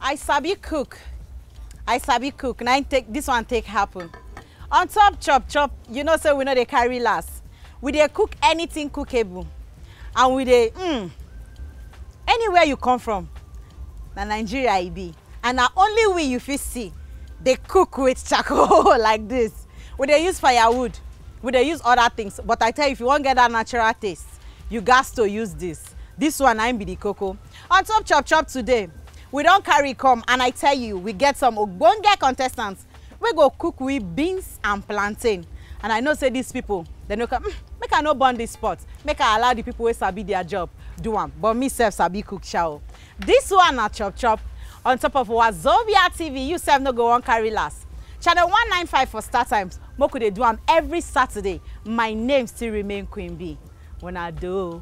I sabi cook. Now take this one take happen. On top chop, you know, so we know they carry last. We dey cook anything cookable. And we dey anywhere you come from, na Nigeria e be. And na only we you fit see they cook with charcoal like this. We dey use firewood, we dey use other things. But I tell you, if you want get that natural taste, you got to use this. This one I be the cocoa. On top chop today, we don't carry come, and I tell you, we get some ogbonge contestants. We go cook with beans and plantain. And I know say these people, they no come, make I no burn this spot. Make I allow the people who sabi their job do one. But me self sabi cook chow. This one na chop. On top of Wazobia TV, you self no go on carry last. Channel 195 for start times. Moku dey do am every Saturday. My name still remain Queen B. When I do.